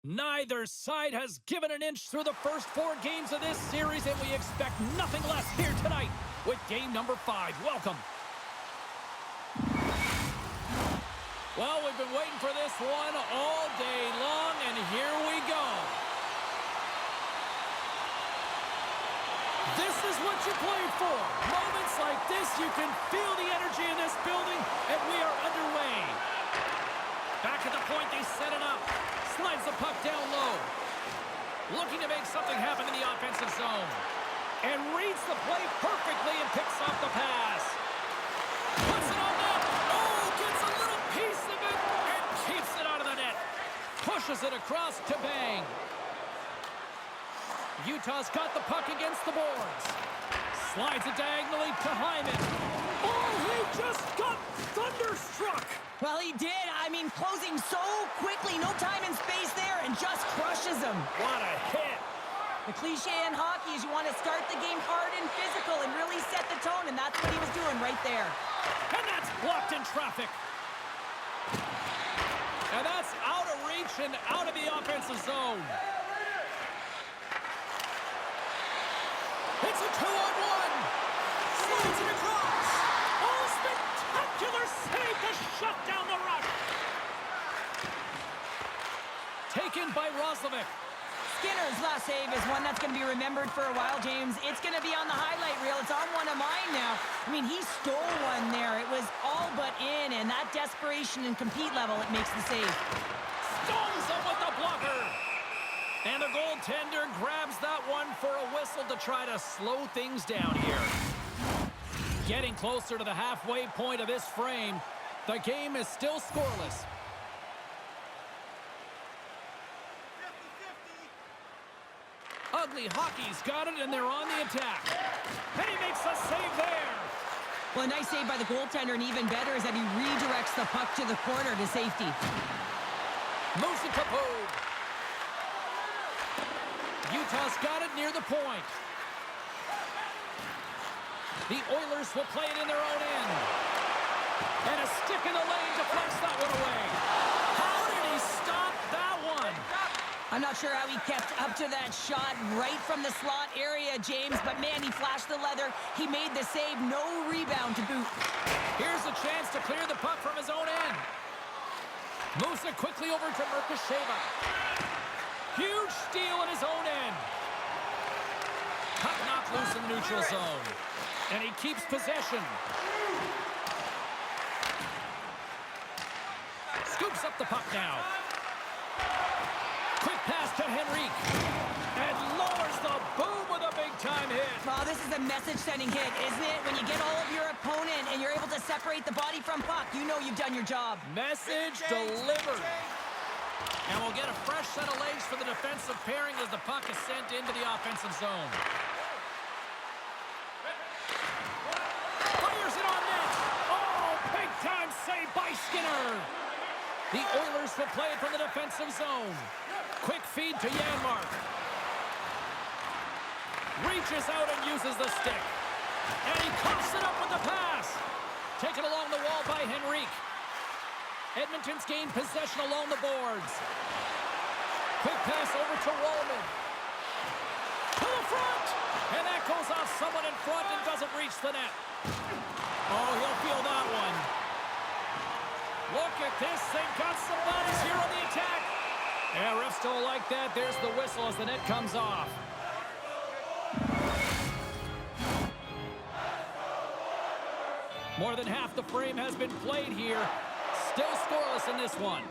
Neither side has given an inch through the first 4 games of this series, and we expect nothing less here tonight with game number 5. Welcome. Well, we've been waiting for this one all day long, and here we go. This is what you play for. Moments like this, you can feel the energy in this building, and we are underway. Back at the point, they set it up. Slides the puck down low. Looking to make something happen in the offensive zone. And reads the play perfectly and picks off the pass. Puts it on net. Oh, gets a little piece of it and keeps it out of the net. Pushes it across to Bang. Utah's got the puck against the boards. Slides it diagonally to Hyman. Oh, he just got thunderstruck. Well, he did. I mean, closing so quickly, no time and space there, and just crushes him. What a hit. The cliche in hockey is you want to start the game hard and physical and really set the tone, and that's what he was doing right there. And that's blocked in traffic. And that's out of reach and out of the offensive zone. It's a 2-on-1. Slides it across. Oh, spectacular save to shut down the rush. Taken by Roslovic. Skinner's last save is one that's going to be remembered for a while, James. It's going to be on the highlight reel. It's on one of mine now. I mean, he stole one there. It was all but in, and that desperation and compete level, it makes the save. Stones him with the blocker. And the goaltender grabs that one for a whistle to try to slow things down here. Getting closer to the halfway point of this frame. The game is still scoreless. Ugly Hockey's got it, and they're on the attack. And he makes a save there. Well, a nice save by the goaltender, and even better is that he redirects the puck to the corner to safety. Moves it to Pogue. Utah's got it near the point. The Oilers will play it in their own end. And a stick in the lane deflects that one away. How did he stop that one? I'm not sure how he kept up to that shot right from the slot area, James, but man, he flashed the leather. He made the save, no rebound to boot. Here's a chance to clear the puck from his own end. Moves it quickly over to Merkasheva. Huge steal in his own end. Puck knocked loose in the neutral zone. And he keeps possession. Scoops up the puck now. Quick pass to Henrique. And lowers the boom with a big-time hit. Oh, this is a message-sending hit, isn't it? When you get all of your opponent and you're able to separate the body from puck, you know you've done your job. Message delivered. And we'll get a fresh set of legs for the defensive pairing as the puck is sent into the offensive zone. Fires it on net. Oh, big-time save by Skinner. The Oilers will play it from the defensive zone. Quick feed to Janmark. Reaches out and uses the stick. And he coughs it up with the pass. Taken along the wall by Henrique. Edmonton's gained possession along the boards. Quick pass over to Wallman. To the front! And that goes off someone in front and doesn't reach the net. Oh, he'll feel that one. Look at this. They've got some bodies here on the attack. Yeah, refs don't like that. There's the whistle as the net comes off. More than half the frame has been played here. Still scoreless in this one.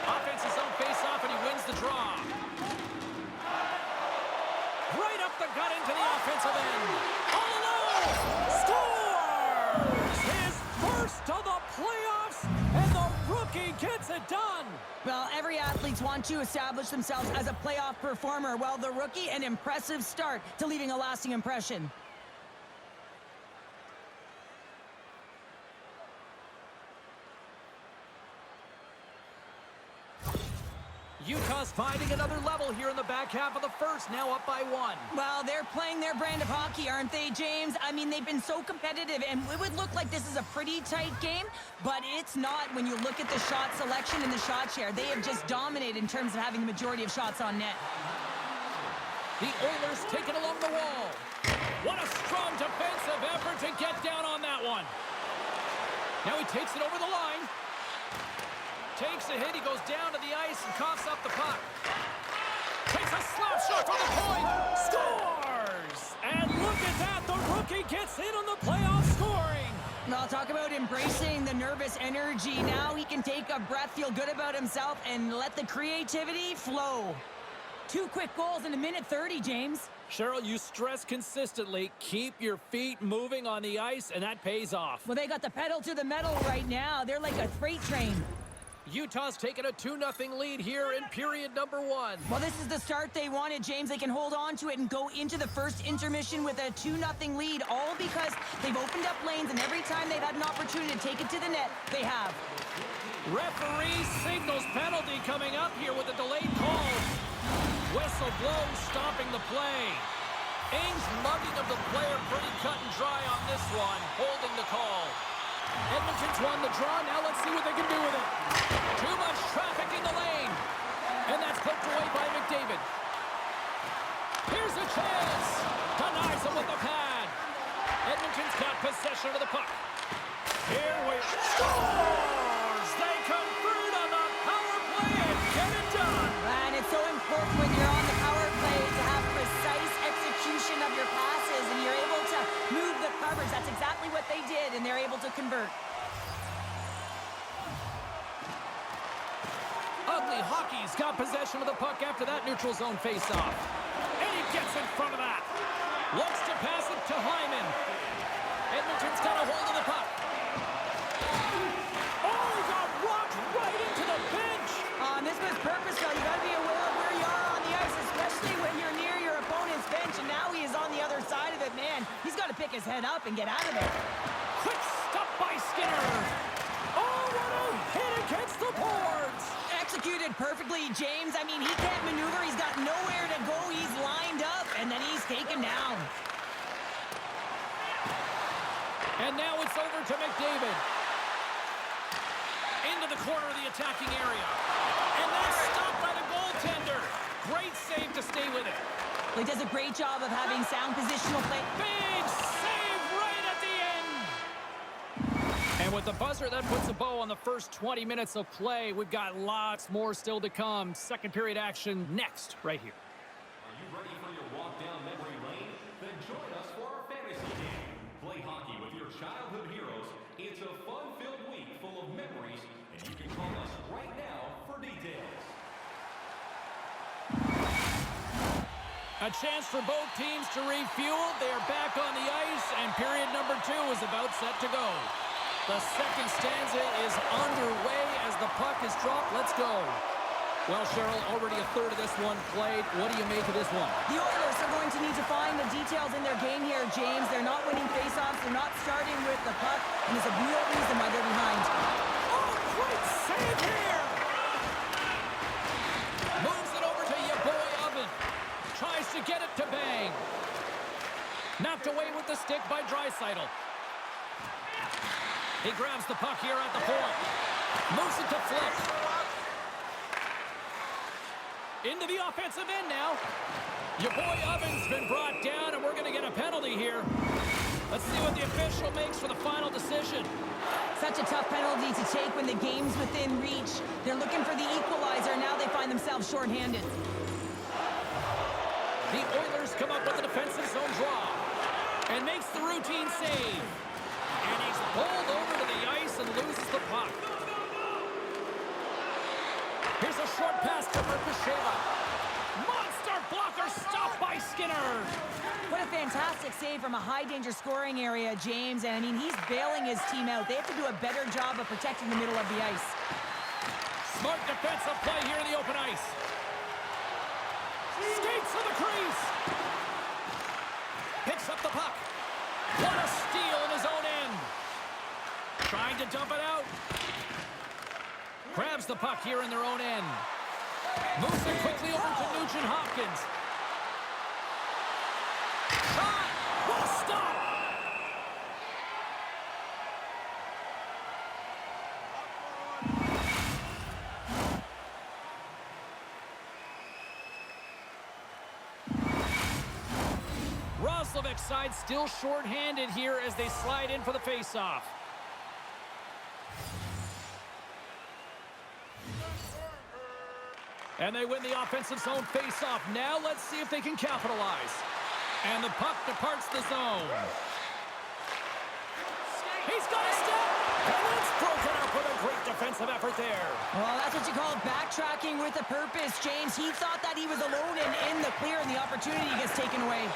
Offense is on face-off, and he wins the draw. Right up the gut into the offensive end. All alone! Scores! His first of the playoffs, and the rookie gets it done. Well, every athlete wants to establish themselves as a playoff performer. Well, the rookie, an impressive start to leaving a lasting impression. Utah's finding another level here in the back half of the first, now up by 1. Well, they're playing their brand of hockey, aren't they, James? I mean, they've been so competitive, and it would look like this is a pretty tight game, but it's not when you look at the shot selection and the shot share. They have just dominated in terms of having the majority of shots on net. The Oilers take it along the wall. What a strong defensive effort to get down on that one. Now he takes it over the line. Takes a hit, he goes down to the ice and coughs up the puck. Takes a slap shot from the point. Scores! And look at that, the rookie gets in on the playoff scoring. Well, talk about embracing the nervous energy. Now he can take a breath, feel good about himself, and let the creativity flow. 2 quick goals in 1:30, James. Cheryl, you stress consistently, keep your feet moving on the ice, and that pays off. Well, they got the pedal to the metal right now. They're like a freight train. Utah's taken a 2-0 lead here in period number 1. Well, this is the start they wanted, James. They can hold on to it and go into the first intermission with a 2-0 lead, all because they've opened up lanes, and every time they've had an opportunity to take it to the net, they have. Referee signals penalty coming up here with a delayed call. Whistle blows, stopping the play. Ames mugging of the player pretty cut and dry on this one, holding the call. Edmonton's won the draw. Now let's see what they can do with it. Too much traffic in the lane. And that's poked away by McDavid. Here's a chance. Denies him with the pad. Edmonton's got possession of the puck. Here we scores! They convert on the power play and get it done. And it's so important when you're on the power play to have precise execution of your passes, and you're able to move the coverage. That's exactly what they did, and they're able to convert. Ugly Hockey's got possession of the puck after that neutral zone faceoff. And he gets in front of that. Looks to pass it to Hyman. Edmonton's got a hold of the puck. Oh, he got rocked right into the bench. This was purposeful. You got to be aware of where you are on the ice, especially when you're near your opponent's bench, and now he is on the other side of it. Man, he's got to pick his head up and get out of there. Quick stop by Skinner. Oh, what a hit against the boards. Executed perfectly, James. I mean, he can't maneuver. He's got nowhere to go. He's lined up, and then he's taken down. And now it's over to McDavid. Into the corner of the attacking area. And that's stopped by the goaltender. Great save to stay with it. He does a great job of having sound positional play. Big save right at the end. And with the buzzer, that puts a bow on the first 20 minutes of play. We've got lots more still to come. Second period action next, right here. Are you ready for your walk down memory lane? Then join us for our fantasy game. Play hockey with your childhood heroes. It's a fun-filled week full of memories, and you can call us right now for details. A chance for both teams to refuel. They are back on the ice, and period number 2 is about set to go. The second stanza is underway as the puck is dropped. Let's go. Well, Cheryl, already a third of this one played. What do you make of this one? The Oilers are going to need to find the details in their game here, James. They're not winning faceoffs. They're not starting with the puck, and there's a real reason why they're behind. Oh, great save here! Moves it over to your boy Oven. Tries to get it to bang. Knocked away with the stick by Draisaitl. He grabs the puck here at the point. Moves it to Flick. Into the offensive end now. Your boy Oven's been brought down, and we're going to get a penalty here. Let's see what the official makes for the final decision. Such a tough penalty to take when the game's within reach. They're looking for the equalizer. Now they find themselves shorthanded. The Oilers come up with a defensive zone draw and makes the routine save. And he's bowled over to the ice and loses the puck. Here's a short pass to Ricochet. Monster blocker stopped by Skinner. What a fantastic save from a high-danger scoring area, James. And, I mean, he's bailing his team out. They have to do a better job of protecting the middle of the ice. Smart defensive play here in the open ice. Skates to the crease. Picks up the puck. What a steal in his own end. Trying to dump it out. Grabs the puck here in their own end. Moves it quickly over to Nugent Hopkins. Shot! What a stop! Roslovic's side still short-handed here as they slide in for the face-off. And they win the offensive zone face-off. Now let's see if they can capitalize. And the puck departs the zone. He's got a step. And it's broken up with a great defensive effort there. Well, that's what you call backtracking with a purpose, James. He thought that he was alone and in the clear, and the opportunity gets taken away.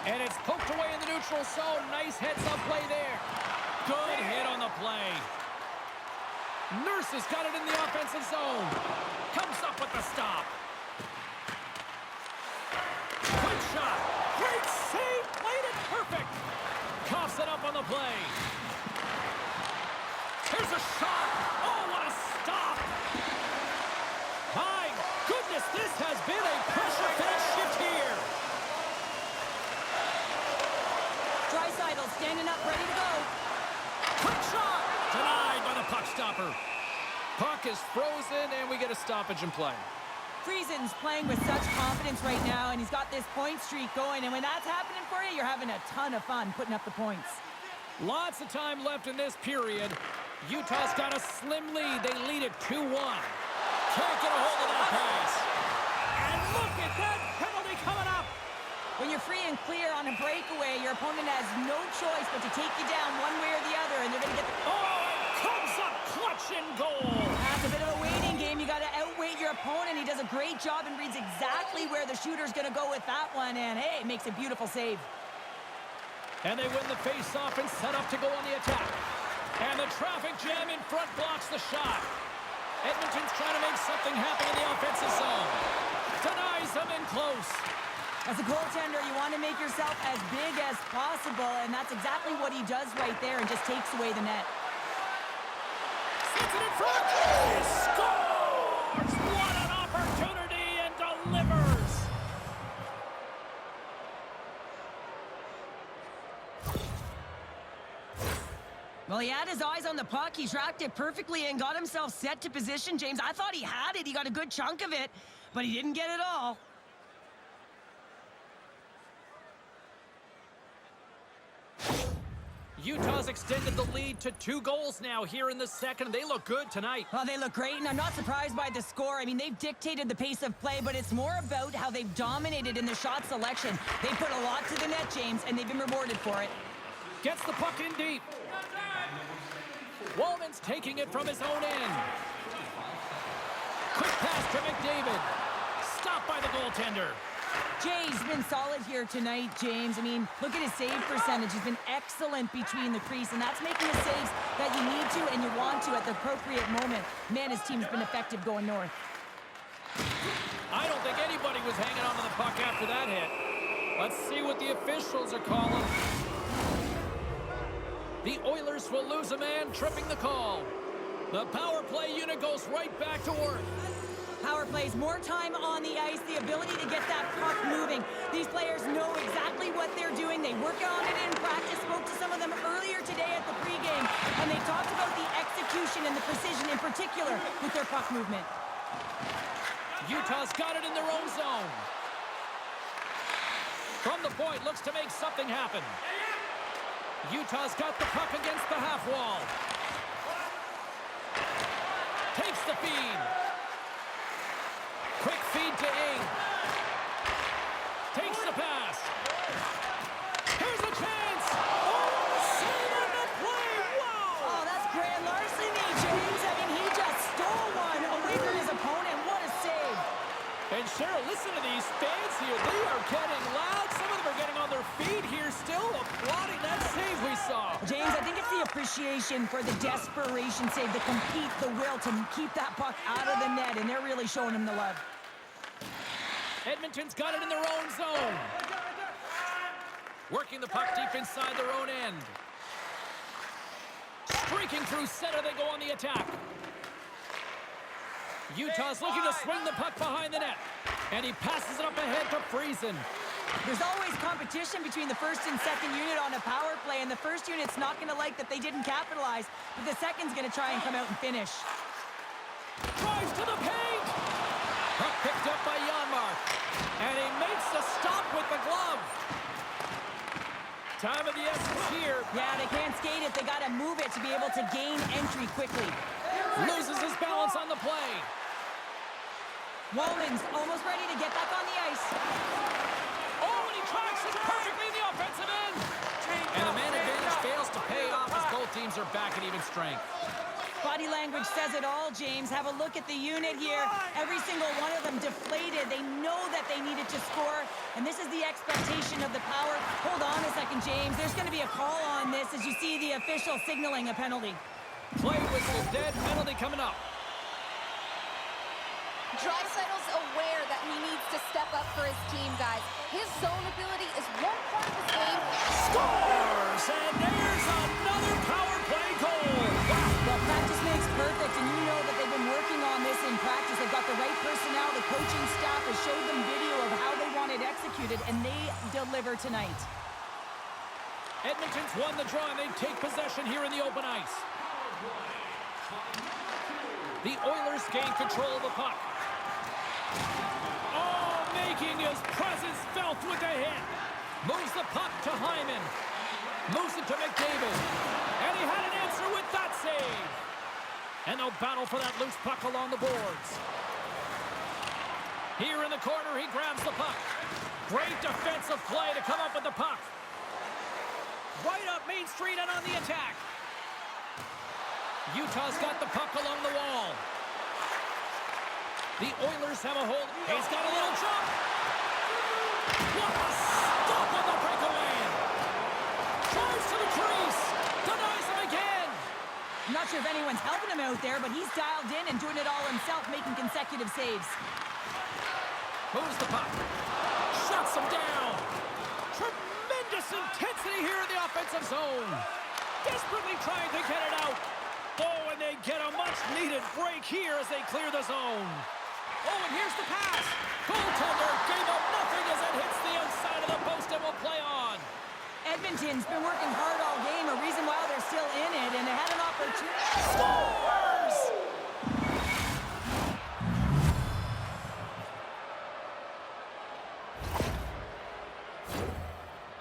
And it's poked away in the neutral zone. Nice heads-up play there. Good hit on the play. Nurse has got it in the offensive zone. Comes up with the stop. Quick shot. Great save. Played it perfect. Coughs it up on the play. Here's a shot. Oh, what a stop. My goodness, this has been a pressure-filled shift here. Draisaitl standing up, ready to go. Quick shot. Denied by the puck stopper. Puck is frozen, and we get a stoppage in play. Friesen's playing with such confidence right now, and he's got this point streak going. And when that's happening for you, you're having a ton of fun putting up the points. Lots of time left in this period. Utah's got a slim lead. They lead it 2-1. Can't get a hold of that pass. And look at that penalty coming up. When you're free and clear on a breakaway, your opponent has no choice but to take you down one way or the other, and they're going to get the... Oh, it comes up clutch and goal. That's a bit of a waiting game. You got to outweight your opponent. He does a great job and reads exactly where the shooter's going to go with that one, and hey, makes a beautiful save. And they win the face-off and set up to go on the attack. And the traffic jam in front blocks the shot. Edmonton's trying to make something happen in the offensive zone. Denies them in close. As a goaltender, you want to make yourself as big as possible, and that's exactly what he does right there and just takes away the net. Sets it in front. He scores! What an opportunity, and delivers! Well, he had his eyes on the puck. He tracked it perfectly and got himself set to position, James. I thought he had it. He got a good chunk of it, but he didn't get it all. Utah's extended the lead to 2 goals now here in the second. They look good tonight. Well, they look great, and I'm not surprised by the score. I mean, they've dictated the pace of play, but it's more about how they've dominated in the shot selection. They put a lot to the net, James, and they've been rewarded for it. Gets the puck in deep. Wallman's taking it from his own end. Quick pass to McDavid. Stopped by the goaltender. Jay's been solid here tonight, James. I mean, look at his save percentage. He's been excellent between the crease, and that's making the saves that you need to and you want to at the appropriate moment. Man, his team's been effective going north. I don't think anybody was hanging on to the puck after that hit. Let's see what the officials are calling. The Oilers will lose a man, tripping the call. The power play unit goes right back to work. Power plays, more time on the ice, the ability to get that puck moving. These players know exactly what they're doing. They work on it in practice. Spoke to some of them earlier today at the pregame, and they talked about the execution and the precision in particular with their puck movement. Utah's got it in their own zone. From the point, looks to make something happen. Utah's got the puck against the half wall. Takes the feed. Quick feed to Ing. Takes the pass. Here's a chance. Oh, save on the play. Wow. Oh, that's grand larceny, James. I mean, he just stole one away from his opponent. What a save. And Cheryl, listen to these fans here. They are getting loud. Some of them are getting on their feet here, still applauding that save we saw. James, I think it's the appreciation for the desperation save, the compete, the will to keep that puck out of the net, and they're really showing him the love. Edmonton's got it in their own zone. Working the puck deep inside their own end. Streaking through center, they go on the attack. Utah's looking to swing the puck behind the net. And he passes it up ahead to Friesen. There's always competition between the first and second unit on a power play, and the first unit's not going to like that they didn't capitalize, but the second's going to try and come out and finish. Drives to the paint. Puck picked up by Janmark. And he makes the stop with the glove. Time of the essence here. Yeah, they can't skate it. They got to move it to be able to gain entry quickly. Loses his balance on the play. Walman's almost ready to get back on the ice. Oh, and he tracks it perfectly in the offensive end. And the man advantage fails to pay off as both teams are back at even strength. Body language says it all, James. Have a look at the unit here. Every single one of them deflated. They know that they needed to score, and this is the expectation of the power. Hold on a second, James. There's going to be a call on this as you see the official signaling a penalty. Play whistle dead, penalty coming up. Draisaitl's aware that he needs to step up for his team, guys. His zone ability is one part of his game. Scores! And there's another power play goal. Well, practice makes perfect, and you know that they've been working on this in practice. They've got the right personnel. The coaching staff has showed them video of how they want it executed, and they deliver tonight. Edmonton's won the draw, and they take possession here in the open ice. The Oilers gain control of the puck. Oh, making his presence felt with the hit. Moves the puck to Hyman. Moves it to McDavid. And he had an answer with that save. And they'll battle for that loose puck along the boards. Here in the corner, he grabs the puck. Great defensive play to come up with the puck. Right up Main Street and on the attack. Utah's got the puck along the wall. The Oilers have a hold. He's got a little jump. What a stop on the breakaway. Drives to the crease. Denies him again. I'm not sure if anyone's helping him out there, but he's dialed in and doing it all himself, making consecutive saves. Moves the puck. Shuts him down. Tremendous intensity here in the offensive zone. Desperately trying to get it out. Oh, and they get a much-needed break here as they clear the zone. Oh, and here's the pass. Goaltender gave up nothing as it hits the outside of the post and will play on. Edmonton's been working hard all game, a reason why they're still in it, and they had an opportunity. Scores!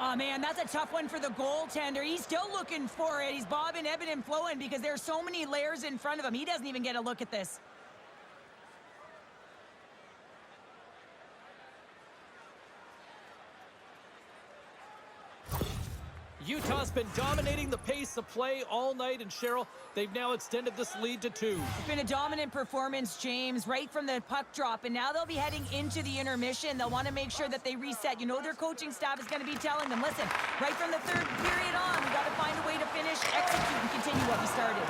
Oh, man, that's a tough one for the goaltender. He's still looking for it. He's bobbing, ebbing, and flowing because there's so many layers in front of him. He doesn't even get a look at this. Utah's been dominating the pace of play all night, and Cheryl, they've now extended this lead to 2. It's been a dominant performance, James, right from the puck drop, and now they'll be heading into the intermission. They'll want to make sure that they reset. You know their coaching staff is going to be telling them, listen, right from the third period on, we got to find a way to finish, execute, and continue what we started.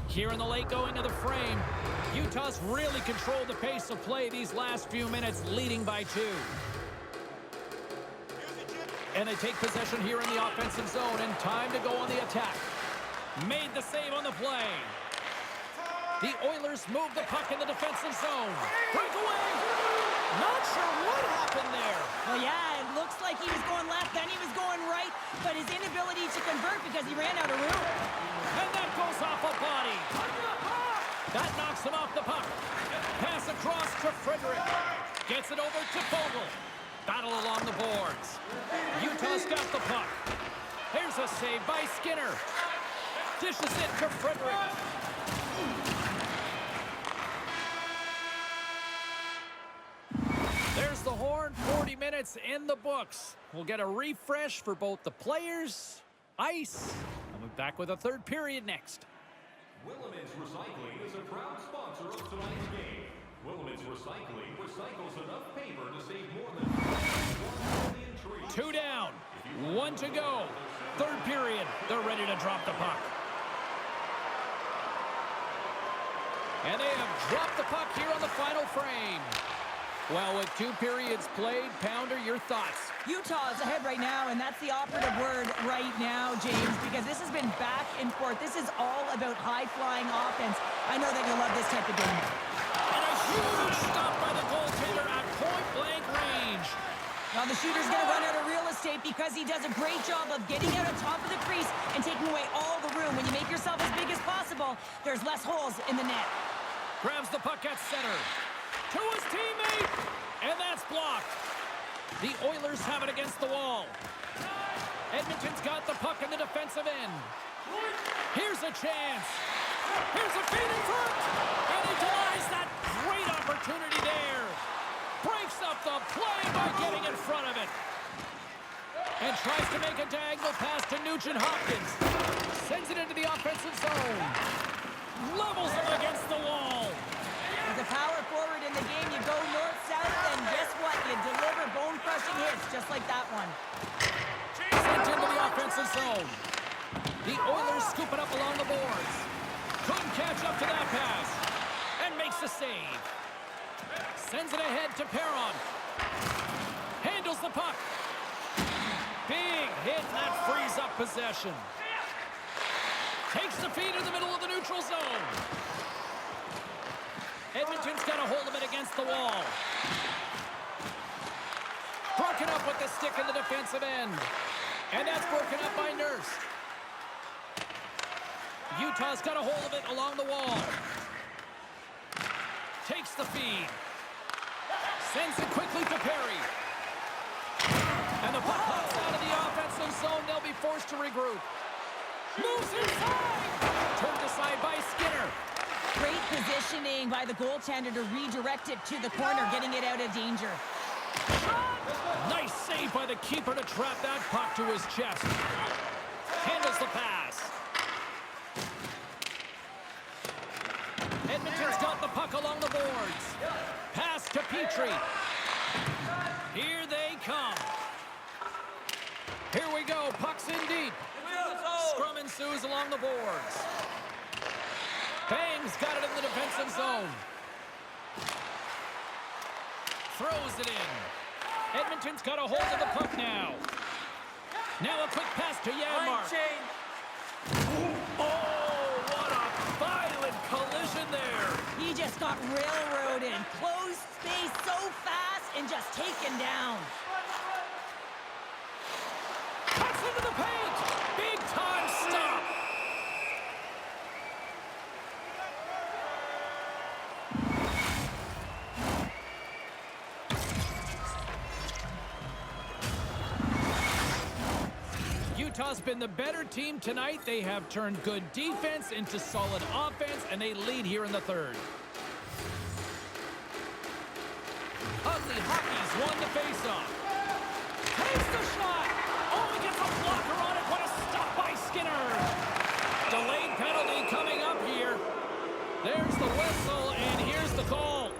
Here in the late going of the frame, Utah's really controlled the pace of play these last few minutes, leading by 2. And they take possession here in the offensive zone, and time to go on the attack. Made the save on the play. The Oilers move the puck in the defensive zone. Breakaway! Not sure what happened there. Well, yeah, it looks like he was going left, then he was going right, but his inability to convert because he ran out of room. And that goes off a body. That knocks him off the puck. Pass across to Frederick. Gets it over to Vogel. Battle along the boards. Utah's got the puck. Here's a save by Skinner. Dishes it to Frederick. There's the horn. 40 minutes in the books. We'll get a refresh for both the players, ice. Coming back with a third period next. Willemins Recycling is a proud sponsor of tonight's game. Willemins Recycling recycles enough paper to save more than 1 million trees. 2 down, 1 to go. Third period, they're ready to drop the puck. And they have dropped the puck here on the final frame. Well, with 2 periods played, Pounder, your thoughts? Utah is ahead right now, and that's the operative word right now, James, because this has been back and forth. This is all about high-flying offense. I know that you'll love this type of game. And a huge stop by the goaltender at point-blank range. Well, the shooter's going to run out of real estate because he does a great job of getting out on top of the crease and taking away all the room. When you make yourself as big as possible, there's less holes in the net. Grabs the puck at center. To his teammate, and that's blocked. The Oilers have it against the wall. Edmonton's got the puck in the defensive end. Here's a chance. Here's a feed in front, and he denies that great opportunity there. Breaks up the play by getting in front of it. And tries to make a diagonal pass to Nugent-Hopkins. Sends it into the offensive zone. Levels him against the wall. As a power forward in the game, you go north-south, and guess what? You deliver bone-crushing hits just like that one. Sent into the offensive zone. The Oilers scoop it up along the boards. Couldn't catch up to that pass. And makes the save. Sends it ahead to Perron. Handles the puck. Big hit, and that frees up possession. Takes the feed in the middle of the neutral zone. Edmonton's got a hold of it against the wall. Broken up with the stick in the defensive end. And that's broken up by Nurse. Utah's got a hold of it along the wall. Takes the feed. Sends it quickly to Perry. And the puck pops out of the offensive zone. They'll be forced to regroup. Moves inside. Turned aside by Skinner. Great positioning by the goaltender to redirect it to the corner, getting it out of danger. Nice save by the keeper to trap that puck to his chest. Handles the pass. Edmonton's got the puck along the boards. Pass to Petrie. Here they come. Here we go. Puck's in deep. Scrum ensues along the boards. Bang's got it in the defensive zone. Throws it in. Edmonton's got a hold of the puck now. Now a quick pass to Janmark. Oh, what a violent collision there. He just got railroaded. Closed space so fast and just taken down. Cuts into the paint. Big time stop. Utah's been the better team tonight. They have turned good defense into solid offense, and they lead here in the third. Ugly Hockey's won the faceoff. Takes the shot. Oh, he gets a blocker on it. What a stop by Skinner. Delayed penalty coming up here. There's the whistle, and here's the call.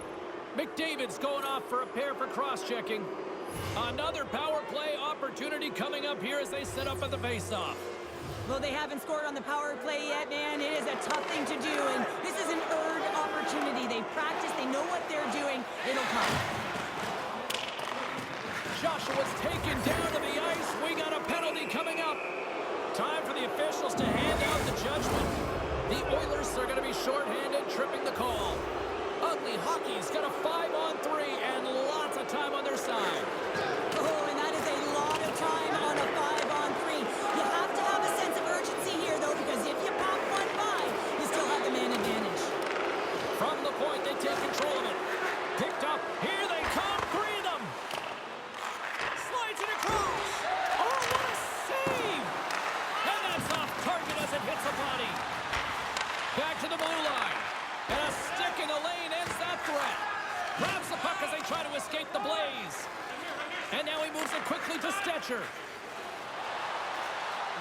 McDavid's going off for a pair for cross-checking. Another power play opportunity coming up here as they set up at the faceoff. Well, they haven't scored on the power play yet, man. It is a tough thing to do, and this is an earned opportunity. They practice, they know what they're doing. It'll come. Joshua's taken down to the ice. We got a penalty coming up. Time for the officials to hand out the judgment. The Oilers are going to be shorthanded, tripping the call. Ugly Hockey's got a 5-on-3 and lots of time on their side. Oh, and that is a lot of time on a 5-on-3. You have to have a sense of urgency here, though, because if you pop one by, you still have the man advantage. From the point, they take control of it. Picked up. Here they come. 3 of them. Slides it across. Oh, what a save! And that's off target as it hits the body. Back to the blue line. And a stick in the lane ends that threat. Grabs the puck as they try to escape the Blaze. And now he moves it quickly to Stetcher.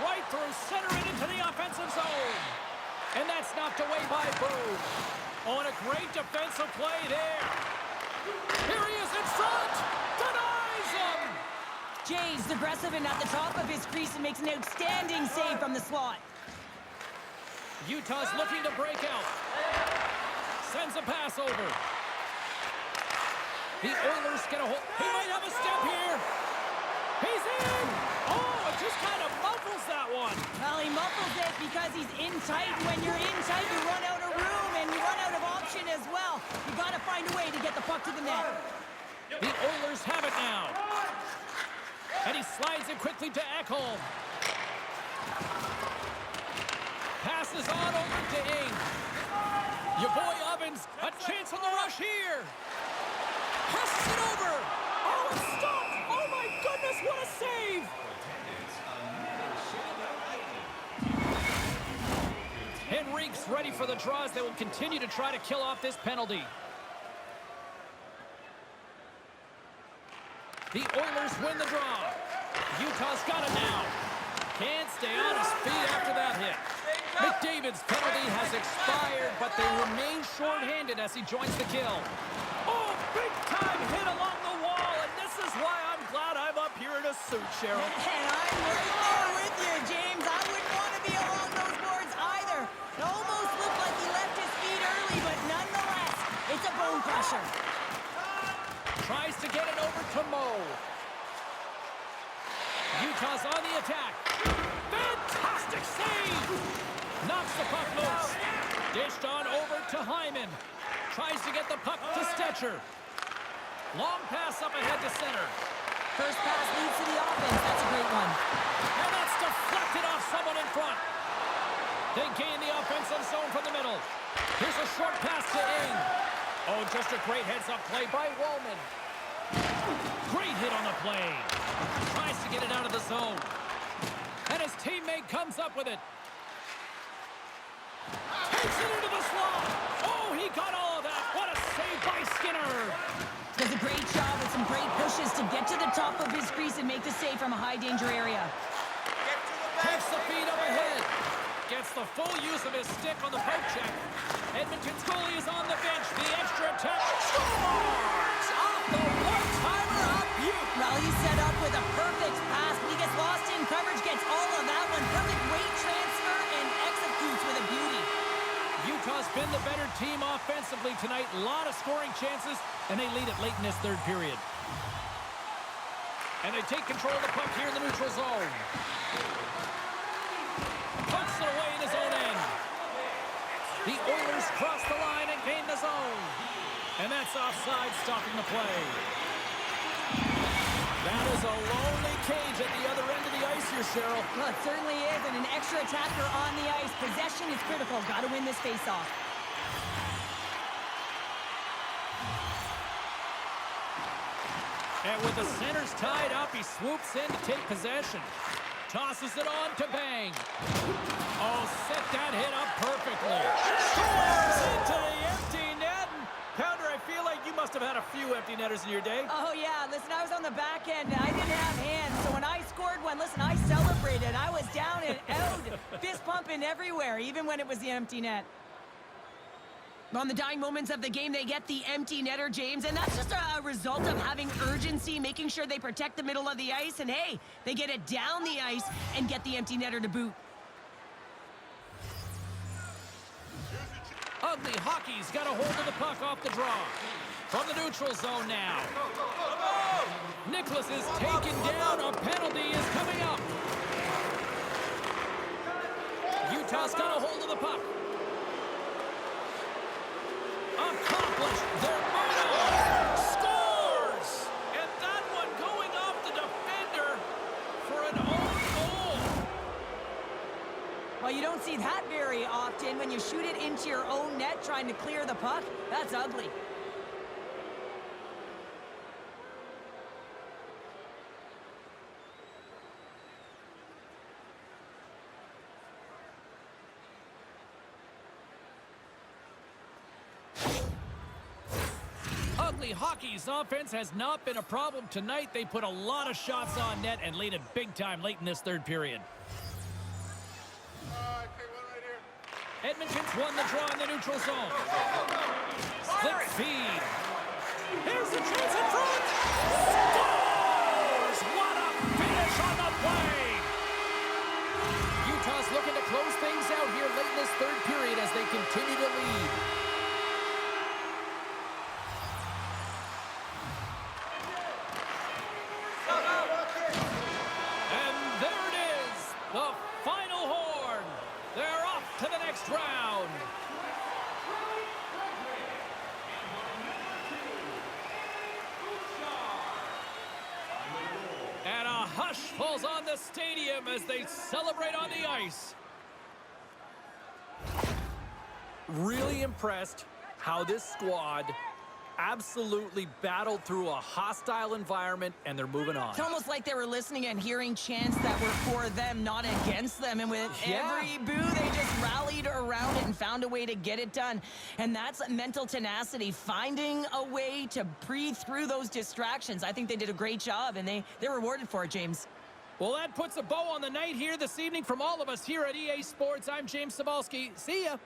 Right through center and into the offensive zone. And that's knocked away by Boone. Oh, and a great defensive play there. Here he is in front. Denies him. Jay's aggressive and at the top of his crease and makes an outstanding save from the slot. Utah's looking to break out. Sends a pass over. The Oilers get a hold. He might have a step here. He's in. Oh, it just kind of muffles that one. Well, he muffles it because he's in tight. When you're in tight, you run out of room and you run out of option as well. You got to find a way to get the puck to the net. The Oilers have it now. And he slides it quickly to Ekholm. Passes on over to Ing. Your boy Ovens, a chance on the rush here. Passes it over. Oh, it's stopped. Oh, my goodness, what a save. Henrique's ready for the draws. They will continue to try to kill off this penalty. The Oilers win the draw. Utah's got it now. Can't stay on his feet after that hit. McDavid's penalty has expired, but they remain short-handed as he joins the kill. Oh, big-time hit along the wall, and this is why I'm glad I'm up here in a suit, Cheryl. And I'm right there with you, James. I wouldn't want to be along those boards either. It almost looked like he left his feet early, but nonetheless, it's a bone crusher. Tries to get it over to Mo. Utah's on the attack. Fantastic save! Knocks the puck loose. Dished on over to Hyman. Tries to get the puck to Stetcher. Long pass up ahead to center. First pass leads to the offense. That's a great one. And that's deflected off someone in front. They gain the offensive zone from the middle. Here's a short pass to Ing. Oh, just a great heads-up play by Wallman. Great hit on the play. Tries to get it out of the zone. And his teammate comes up with it. Takes it into the slot. Oh, he got all of that. What a save by Skinner. Does a great job with some great pushes to get to the top of his crease and make the save from a high-danger area. Takes the feed up ahead. Gets the full use of his stick on the poke check. Edmonton's goalie is on the bench. The extra attack. Scores! Off the one-timer up you. Well, he's set up with a perfect pass, but he gets lost in coverage, gets all of that one. Perfect weight transfer and executes with a beauty. Utah's been the better team offensively tonight. A lot of scoring chances, and they lead it late in this third period. And they take control of the puck here in the neutral zone. Puts it away in his own end. The Oilers cross the line and gain the zone. And that's offside, stopping the play. That is a lonely cage at the other end of the ice here, Cheryl. Well, it certainly is, and an extra attacker on the ice. Possession is critical. Got to win this face-off. And with the centers tied up, he swoops in to take possession. Tosses it on to Bang. Oh, set that hit up perfectly. Scores into the empty net. And Pounder, I feel like you must have had a few empty netters in your day. Oh, yeah. Listen, I was on the back end. I didn't have hands, so when I scored one, listen, I celebrated. I was down and out, fist pumping everywhere, even when it was the empty net. On the dying moments of the game, they get the empty netter, James, and that's just a result of having urgency, making sure they protect the middle of the ice, and hey, they get it down the ice and get the empty netter to boot. Ugly Hockey's got a hold of the puck off the draw. From the neutral zone now. Nicholas is taken down. A penalty is coming up. Utah's got a hold of the puck. Accomplished their motto. Scores! And that one going off the defender for an own goal. Well, you don't see that very often when you shoot it into your own net trying to clear the puck. That's ugly. Ugly Hockey's offense has not been a problem tonight. They put a lot of shots on net and lead it big time late in this third period. Edmonton's won the draw in the neutral zone. Slip feed. Here's the chance in front. Scores! What a finish on the play! Utah's looking to close things out here late in this third period as they continue to lead. calls on the stadium as they celebrate on the ice. Really impressed how this squad absolutely battled through a hostile environment, and they're moving on. It's almost like they were listening and hearing chants that were for them, not against them. And with every boo, they just rallied around it and found a way to get it done. And that's mental tenacity, finding a way to breathe through those distractions. I think they did a great job, and they're rewarded for it, James. Well, that puts a bow on the night here this evening from all of us here at EA Sports. I'm James Cebulski. See ya.